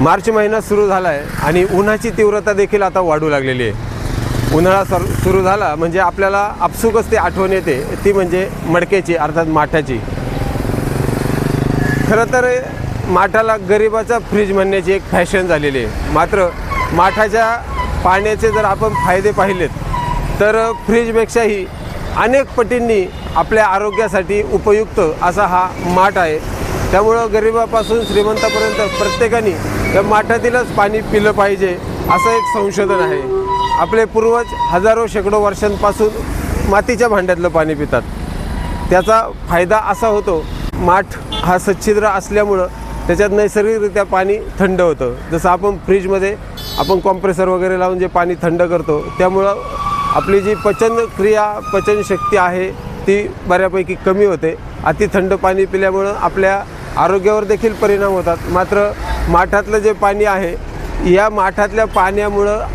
मार्च महिना सुरू झाला आहे आणि उन्हाची तीव्रता देखील आता वाढू लागलेली आहे। उन्हाळा सुरू झाला म्हणजे आपल्याला आपसुकच ती आठवण येते, ती म्हणजे मडक्याची अर्थात माठाची। खरं तर माठाला गरिबाचा फ्रीज म्हणण्याची एक फॅशन झालेली आहे। मात्र माठाच्या पाण्याचे जर आपण फायदे पाहिलेत तर फ्रीजपेक्षाही अनेक पटींनी आपल्या आरोग्यासाठी उपयुक्त असा हा माठ आहे। त्यामुळं गरिबापासून श्रीमंतापर्यंत प्रत्येकाने या माठातीलच पाणी पिलं पाहिजे असं एक संशोधन आहे। आपले पूर्वज हजारो शेकडो वर्षांपासून मातीच्या भांड्यातलं पाणी पितात। त्याचा फायदा असा होतो, माठ हा सच्छिद्र असल्यामुळं त्याच्यात नैसर्गिकरित्या पाणी थंड होतं। जसं आपण फ्रीजमध्ये आपण कॉम्प्रेसर वगैरे लावून जे पाणी थंड करतो, त्यामुळं आपली जी पचनशक्ती आहे ती बऱ्यापैकी कमी होते। अति थंड पाणी पिल्यामुळं आपल्या आरोग्यावर देखील परिणाम होतात। मात्र माठातलं जे पाणी आहे, या माठातल्या पाण्यामुळं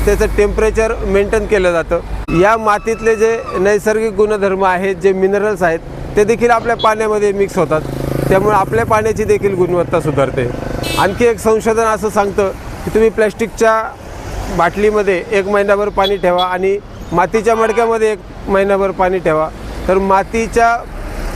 त्याचं टेम्परेचर मेंटेन केलं जातं। या मातीतले जे नैसर्गिक गुणधर्म आहेत, जे मिनरल्स आहेत, ते देखील आपल्या पाण्यामध्ये मिक्स होतात। त्यामुळे आपल्या पाण्याची देखील गुणवत्ता सुधारते। आणखी एक संशोधन असं सांगतं की तुम्ही प्लॅस्टिकच्या बाटलीमध्ये 1 महिनाभर पाणी ठेवा आणि मातीच्या मडक्यामध्ये 1 महिनाभर पाणी ठेवा, तर मातीच्या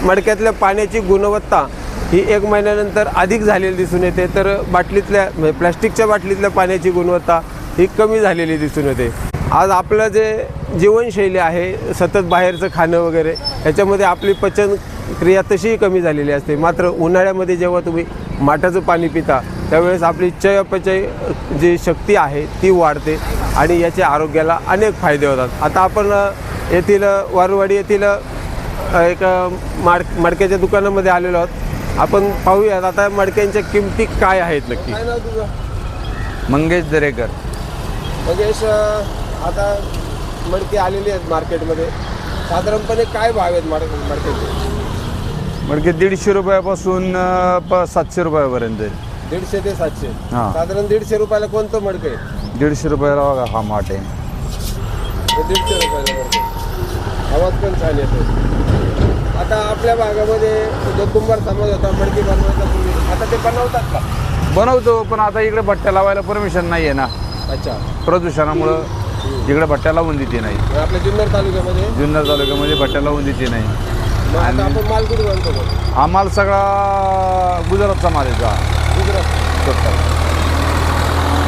मडक्यातल्या पाण्याची गुणवत्ता ही 1 महिन्यानंतर अधिक झालेली दिसून येते, तर बाटलीतल्या म्हणजे प्लॅस्टिकच्या बाटलीतल्या पाण्याची गुणवत्ता ही कमी झालेली दिसून येते। आज आपलं जे जीवनशैली आहे, सतत बाहेरचं खाणं वगैरे, ह्याच्यामध्ये आपली पचनक्रिया तशीही कमी झालेली असते। मात्र उन्हाळ्यामध्ये जेव्हा तुम्ही माठाचं पाणी पिता त्यावेळेस आपली चयापचय जी शक्ती आहे ती वाढते आणि याच्या आरोग्याला अनेक फायदे होतात। आता आपण येथील वारुवाडी येथील एक मडक्याच्या दुकानामध्ये आलेलो आहोत। आपण पाहूयात आता मडक्यांच्या किमती काय आहेत नक्की। काय नाव तुझं? मंगेश दरेकर। मंगेश, आता मडके आलेले आहेत मार्केटमध्ये, साधारणपणे काय भाव आहेत मडक्याचे? मडके 150 रुपयापासून 700 रुपयापर्यंत आहे। 150 ते 700। हां। साधारण 150 रुपयाला कोणतं मडकं आहे? 150 रुपयाला बघा हा माठ आहे। हे 150 रुपयाला मडकं, आवाज पण छान येतो। आता आपल्या भागामध्ये जो कुंभार समाज होता मडकी बनवायचा पूर्वी, आता ते बनवतात का? बनवतो, पण आता इकडे भट्ट्या लावायला परमिशन नाही आहे ना, अच्छा। प्रदूषणामुळं इकडे भट्ट्या लावून देते नाही। आपल्या जुन्नर तालुक्यामध्ये तालुक्यामध्ये भट्ट्या लावून देते नाही। मग आता आपण माल कुठे बनतो? हा माल सगळा गुजरातचा माल येतो।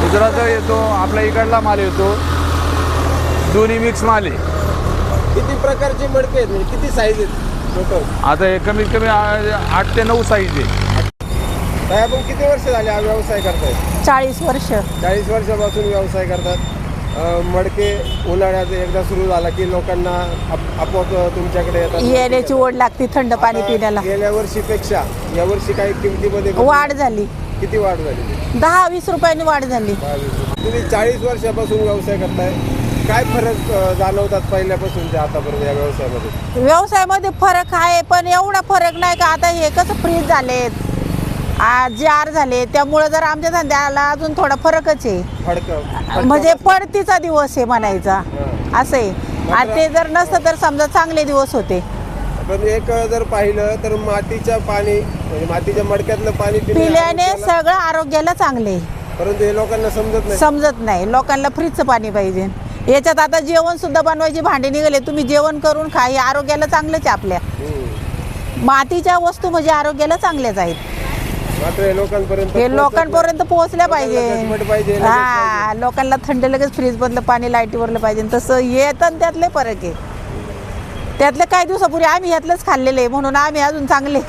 गुजरातचा येतो, आपल्या इकडला माल येतो, दोन्ही मिक्स माल आहे। किती प्रकारचे मडके आहेत, म्हणजे किती साईज आहेत टोटल? आता हे कमीत कमी 8 ते 9 साईज आहे। काय आपण किती वर्ष झाले हा व्यवसाय करताय? 40 वर्ष। 40 वर्षापासून व्यवसाय करतात। मडके उन्हाळ्यात एकदा सुरू झाला की लोकांना आपोआप तुमच्याकडे येतात, येण्याची ओढ लागते थंड पाणी आता पिण्याला। गेल्या वर्षीपेक्षा यावर्षी काही किमतीमध्ये वाढ झाली, किती वाढ झाली? 10-20 रुपयांनी वाढ झाली। तुम्ही 40 वर्षापासून व्यवसाय करताय, काय फरक जाणवतात पहिल्यापासूनच्या आतापर्यंत या व्यवसायामध्ये? व्यवसायामध्ये फरक आहे, पण एवढा फरक नाही का आता हे कसं फ्रीज झालेत, जार झाले, त्यामुळे जर आमच्या धंद्याला अजून थोडा फरकच आहे। म्हणजे पडतीचा दिवस आहे म्हणायचा, असं आहे। आणि ते जर नसतं तर समजा चांगले दिवस होते। पण एक जर पाहिलं तर मातीच्या पाणी म्हणजे मातीच्या मडक्यातलं पाणी पिल्याने सगळं आरोग्याला चांगले, परंतु हे लोकांना समजत नाही। लोकांना फ्रीजचं पाणी पाहिजे। याच्यात आता जेवण सुद्धा बनवायची भांडे निघाले, तुम्ही जेवण करून खा, हे आरोग्याला चांगलंच आहे। आपल्या मातीच्या वस्तू म्हणजे आरोग्याला चांगल्याच आहेत। हे लोकांपर्यंत पोहोचल्या पाहिजे। हा, लोकांना थंड लगेच फ्रीज मधलं पाणी लाईटीवरलं पाहिजे, तसं येतं त्यातले फरक आहे। त्यातले काही दिवसापूर्वी आम्ही ह्यातलंच खाल्लेलं आहे, म्हणून आम्ही अजून चांगले